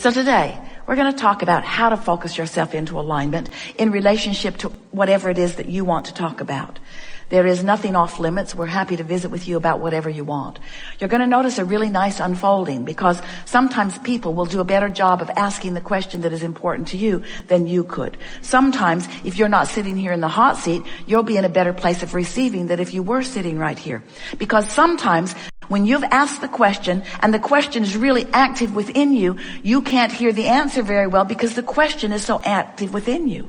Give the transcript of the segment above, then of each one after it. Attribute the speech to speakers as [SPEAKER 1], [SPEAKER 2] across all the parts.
[SPEAKER 1] So today, we're going to talk about how to focus yourself into alignment in relationship to whatever it is that you want to talk about. There is nothing off limits. We're happy to visit with you about whatever you want. You're going to notice a really nice unfolding because sometimes people will do a better job of asking the question that is important to you than you could. Sometimes, if you're not sitting here in the hot seat, you'll be in a better place of receiving than if you were sitting right here. Because sometimes when you've asked the question and the question is really active within you, you can't hear the answer very well because the question is so active within you.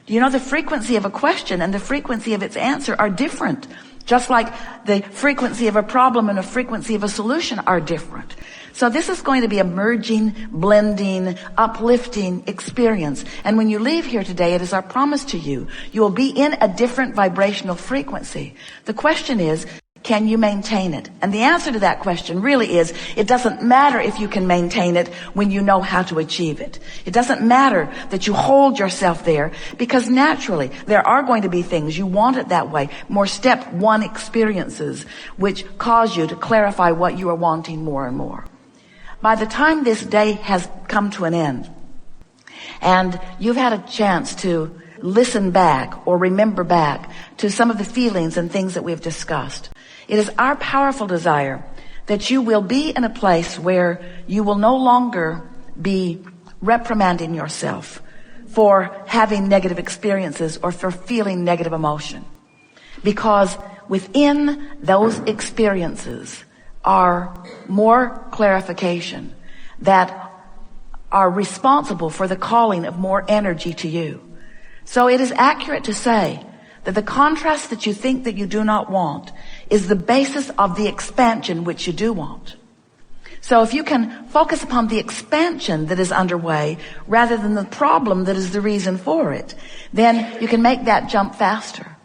[SPEAKER 1] You know, the frequency of a question and the frequency of its answer are different. Just like the frequency of a problem and the frequency of a solution are different. So this is going to be a merging, blending, uplifting experience. And when you leave here today, it is our promise to you, you will be in a different vibrational frequency. The question is, can you maintain it? And the answer to that question really is, it doesn't matter if you can maintain it when you know how to achieve it. It doesn't matter that you hold yourself there, because naturally there are going to be things you want it that way, more step one experiences which cause you to clarify what you are wanting more and more. By the time this day has come to an end and you've had a chance to listen back or remember back to some of the feelings and things that we've discussed, it is our powerful desire that you will be in a place where you will no longer be reprimanding yourself for having negative experiences or for feeling negative emotion. Because within those experiences are more clarification that are responsible for the calling of more energy to you. So it is accurate to say that the contrast that you think that you do not want is the basis of the expansion which you do want. So if you can focus upon the expansion that is underway rather than the problem that is the reason for it, then you can make that jump faster.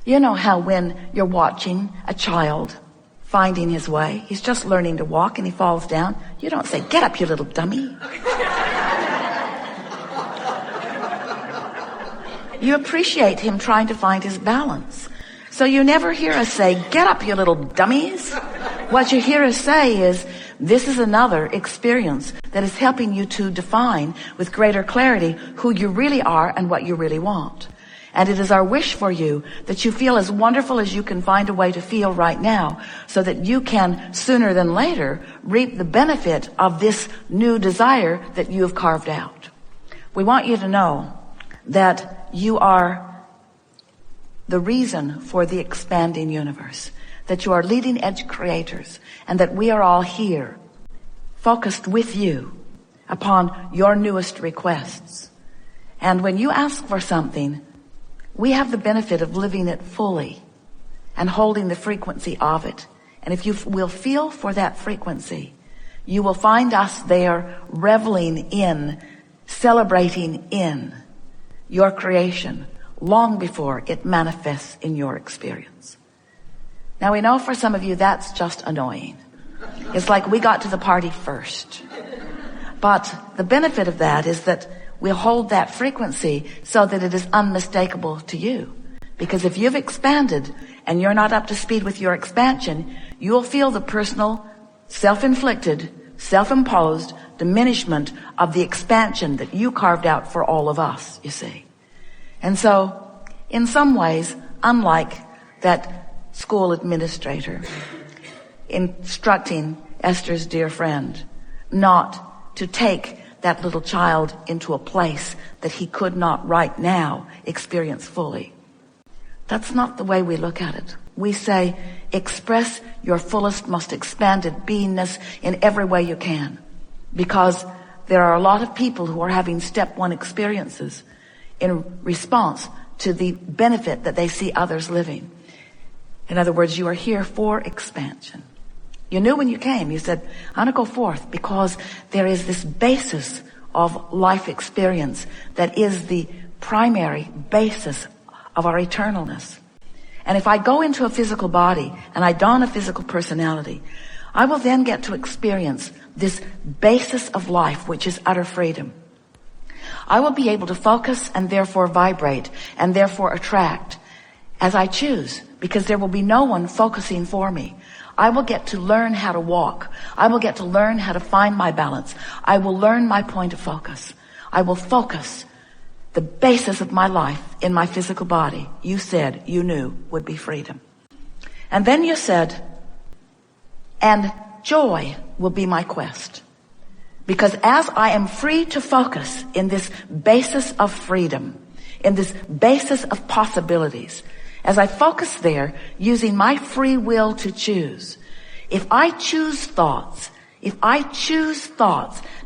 [SPEAKER 1] You know how when you're watching a child finding his way, he's just learning to walk and he falls down, you don't say, "Get up, you little dummy." You appreciate him trying to find his balance. So you never hear us say, "Get up, you little dummies." What you hear us say is, this is another experience that is helping you to define with greater clarity who you really are and what you really want. And it is our wish for you that you feel as wonderful as you can find a way to feel right now, so that you can sooner than later reap the benefit of this new desire that you have carved out. We want you to know that you are the reason for the expanding universe, that you are leading edge creators, and that we are all here focused with you upon your newest requests. And when you ask for something, we have the benefit of living it fully and holding the frequency of it. And if you will feel for that frequency, you will find us there reveling in, celebrating in your creation long before it manifests in your experience. Now we know for some of you that's just annoying. It's like we got to the party first. But the benefit of that is that we'll hold that frequency so that it is unmistakable to you. Because if you've expanded and you're not up to speed with your expansion, you'll feel the personal, self-inflicted, self-imposed diminishment of the expansion that you carved out for all of us, you see. And so, in some ways, unlike that school administrator instructing Esther's dear friend not to take that little child into a place that he could not right now experience fully, that's not the way we look at it. We say, express your fullest, most expanded beingness in every way you can. Because there are a lot of people who are having step one experiences in response to the benefit that they see others living. In other words, you are here for expansion. You knew when you came, you said, I want to go forth because there is this basis of life experience that is the primary basis of our eternalness. And if I go into a physical body and I don a physical personality, I will then get to experience this basis of life, which is utter freedom. I will be able to focus and therefore vibrate and therefore attract as I choose, because there will be no one focusing for me. I will get to learn how to walk. I will get to learn how to find my balance. I will learn my point of focus. I will focus the basis of my life in my physical body. You said you knew would be freedom. And then you said, and joy will be my quest. Because as I am free to focus in this basis of freedom, in this basis of possibilities, as I focus there using my free will to choose, if I choose thoughts,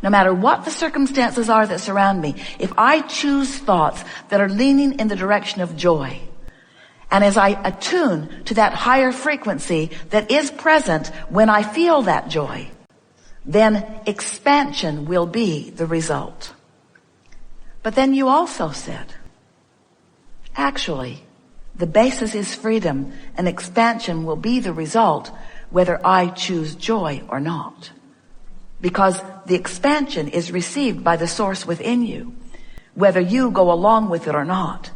[SPEAKER 1] no matter what the circumstances are that surround me, if I choose thoughts that are leaning in the direction of joy, and as I attune to that higher frequency that is present when I feel that joy, then expansion will be the result. But then you also said, actually, the basis is freedom, and expansion will be the result whether I choose joy or not. Because the expansion is received by the source within you, whether you go along with it or not.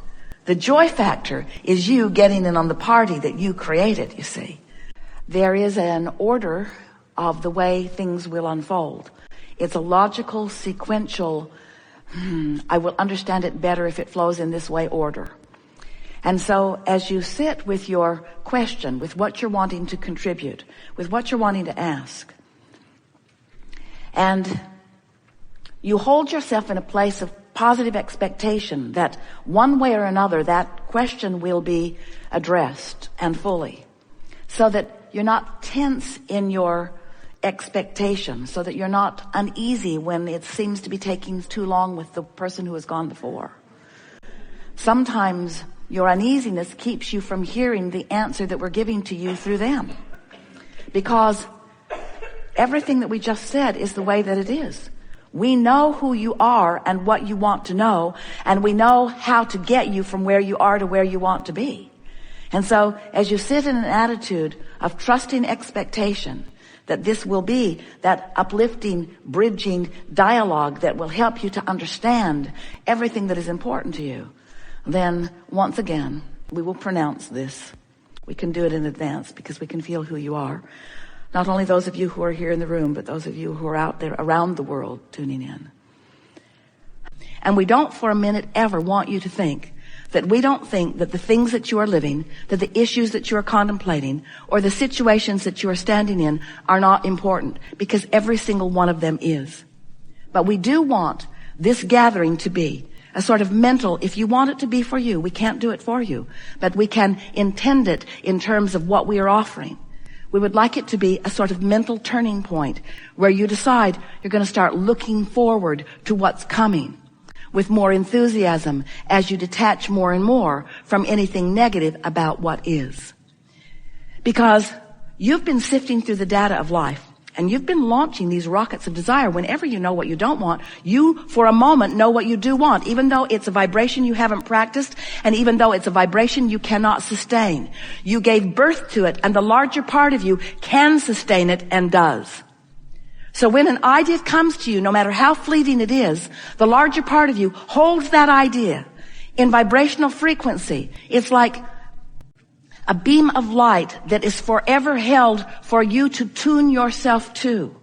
[SPEAKER 1] The joy factor is you getting in on the party that you created, you see. There is an order of the way things will unfold. It's a logical, sequential, I will understand it better if it flows in this way order. And so as you sit with your question, with what you're wanting to contribute, with what you're wanting to ask, and you hold yourself in a place of positive expectation that one way or another that question will be addressed and fully, so that you're not tense in your expectation, so that you're not uneasy when it seems to be taking too long with the person who has gone before. Sometimes your uneasiness keeps you from hearing the answer that we're giving to you through them, because everything that we just said is the way that it is. We know who you are and what you want to know, and we know how to get you from where you are to where you want to be. And so as you sit in an attitude of trusting expectation that this will be that uplifting, bridging dialogue that will help you to understand everything that is important to you, then once again, we will pronounce this. We can do it in advance because we can feel who you are. Not only those of you who are here in the room, but those of you who are out there around the world tuning in. And we don't for a minute ever want you to think that we don't think that the things that you are living, that the issues that you are contemplating, or the situations that you are standing in are not important, because every single one of them is. But we do want this gathering to be a sort of mental, if you want it to be for you, we can't do it for you, but we can intend it in terms of what we are offering. We would like it to be a sort of mental turning point where you decide you're going to start looking forward to what's coming with more enthusiasm as you detach more and more from anything negative about what is. Because you've been sifting through the data of life, and you've been launching these rockets of desire. Whenever you know what you don't want, you for a moment know what you do want, even though it's a vibration you haven't practiced, and even though it's a vibration you cannot sustain. You gave birth to it, and the larger part of you can sustain it and does. So when an idea comes to you, no matter how fleeting it is, the larger part of you holds that idea in vibrational frequency. It's like a beam of light that is forever held for you to tune yourself to.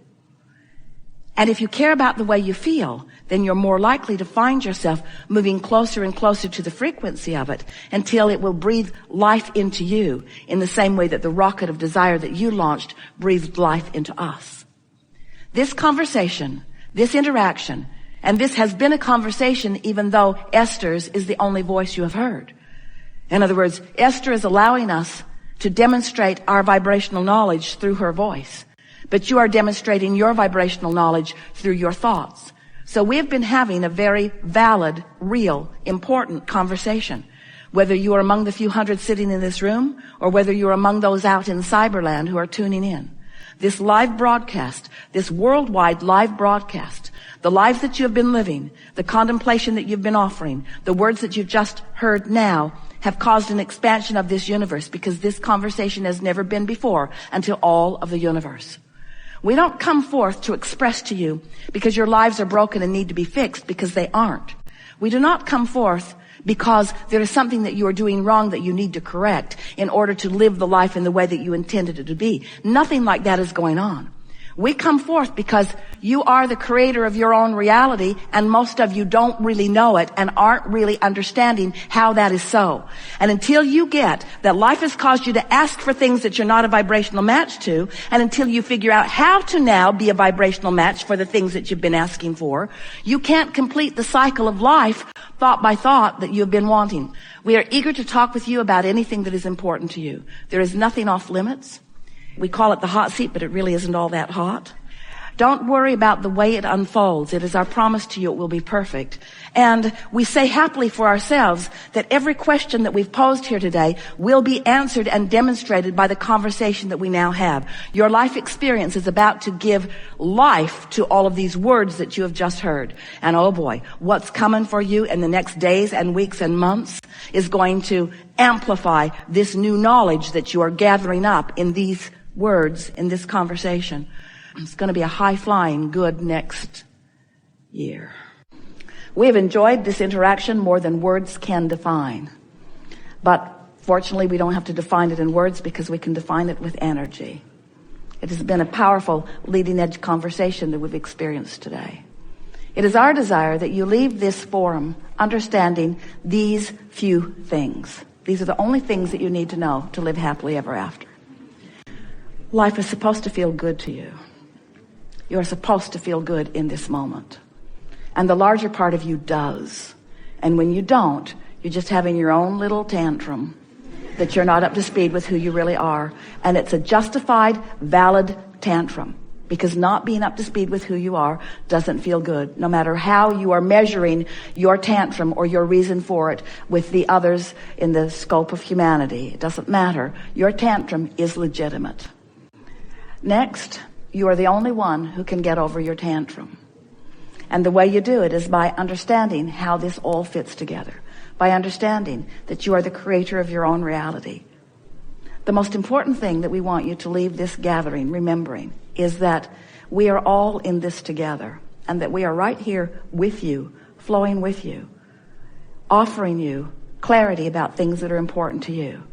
[SPEAKER 1] And if you care about the way you feel, then you're more likely to find yourself moving closer and closer to the frequency of it until it will breathe life into you in the same way that the rocket of desire that you launched breathed life into us. This conversation, this interaction, and this has been a conversation even though Esther's is the only voice you have heard. In other words, Esther is allowing us to demonstrate our vibrational knowledge through her voice. But you are demonstrating your vibrational knowledge through your thoughts. So we've been having a very valid, real, important conversation. Whether you are among the few hundred sitting in this room, or whether you're among those out in cyberland who are tuning in. This live broadcast, this worldwide live broadcast, the lives that you have been living, the contemplation that you've been offering, the words that you've just heard now, have caused an expansion of this universe, because this conversation has never been before until all of the universe. We don't come forth to express to you because your lives are broken and need to be fixed, because they aren't. We do not come forth because there is something that you are doing wrong that you need to correct in order to live the life in the way that you intended it to be. Nothing like that is going on. We come forth because you are the creator of your own reality, and most of you don't really know it and aren't really understanding how that is so. And until you get that life has caused you to ask for things that you're not a vibrational match to, and until you figure out how to now be a vibrational match for the things that you've been asking for, you can't complete the cycle of life thought by thought that you've been wanting. We are eager to talk with you about anything that is important to you. There is nothing off limits. We call it the hot seat, but it really isn't all that hot. Don't worry about the way it unfolds. It is our promise to you it will be perfect. And we say happily for ourselves that every question that we've posed here today will be answered and demonstrated by the conversation that we now have. Your life experience is about to give life to all of these words that you have just heard. And oh boy, what's coming for you in the next days and weeks and months is going to amplify this new knowledge that you are gathering up in these words, in this conversation. It's going to be a high-flying good next year. We have enjoyed this interaction more than words can define. But fortunately, we don't have to define it in words because we can define it with energy. It has been a powerful leading-edge conversation that we've experienced today. It is our desire that you leave this forum understanding these few things. These are the only things that you need to know to live happily ever after. Life is supposed to feel good to you. You are supposed to feel good in this moment. And the larger part of you does. And when you don't, you're just having your own little tantrum that you're not up to speed with who you really are. And it's a justified, valid tantrum. Because not being up to speed with who you are doesn't feel good, no matter how you are measuring your tantrum or your reason for it with the others in the scope of humanity. It doesn't matter. Your tantrum is legitimate. Next, you are the only one who can get over your tantrum. And the way you do it is by understanding how this all fits together. By understanding that you are the creator of your own reality. The most important thing that we want you to leave this gathering remembering is that we are all in this together. And that we are right here with you, flowing with you, offering you clarity about things that are important to you.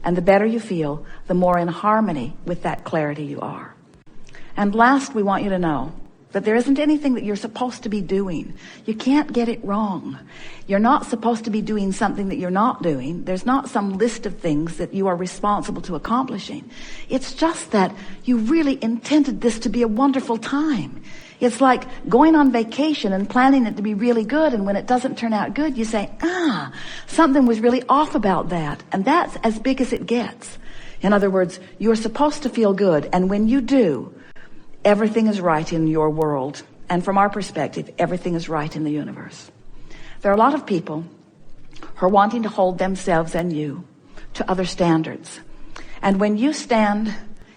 [SPEAKER 1] And the better you feel, the more in harmony with that clarity you are. And last, we want you to know that there isn't anything that you're supposed to be doing. You can't get it wrong. You're not supposed to be doing something that you're not doing. There's not some list of things that you are responsible to accomplishing. It's just that you really intended this to be a wonderful time. It's like going on vacation and planning it to be really good, and when it doesn't turn out good, you say, something was really off about that. And that's as big as it gets. In other words, you're supposed to feel good, and when you do, everything is right in your world. And from our perspective, everything is right in the universe. There are a lot of people who are wanting to hold themselves and you to other standards. And when you stand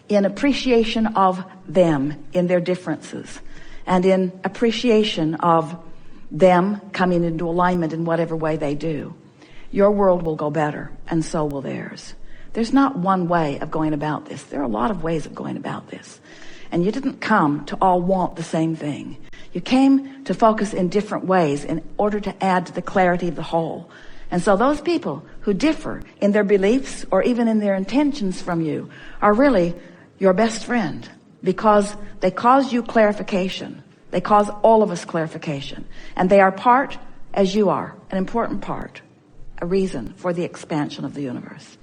[SPEAKER 1] in appreciation of them in their differences, and in appreciation of them coming into alignment in whatever way they do, your world will go better, and so will theirs. There's not one way of going about this. There are a lot of ways of going about this. And you didn't come to all want the same thing. You came to focus in different ways in order to add to the clarity of the whole. And so those people who differ in their beliefs or even in their intentions from you are really your best friend, because they cause you clarification. They cause all of us clarification. And they are part, as you are, an important part, a reason for the expansion of the universe.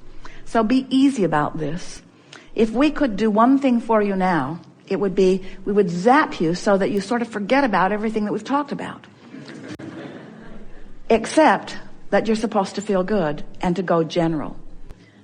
[SPEAKER 1] So be easy about this. If we could do one thing for you now, it would be, we would zap you so that you sort of forget about everything that we've talked about. Except that you're supposed to feel good and to go general.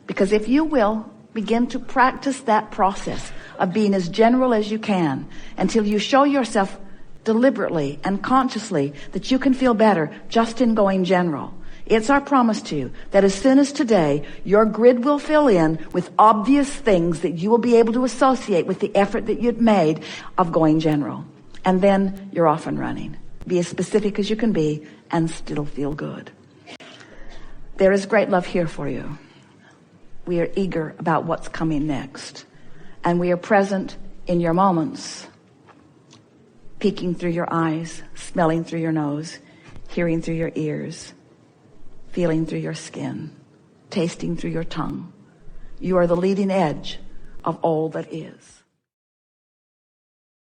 [SPEAKER 1] Because if you will begin to practice that process of being as general as you can until you show yourself deliberately and consciously that you can feel better just in going general. It's our promise to you that as soon as today, your grid will fill in with obvious things that you will be able to associate with the effort that you'd made of going general. And then you're off and running. Be as specific as you can be and still feel good. There is great love here for you. We are eager about what's coming next. And we are present in your moments, peeking through your eyes, smelling through your nose, hearing through your ears, feeling through your skin, tasting through your tongue. You are the leading edge of all that is.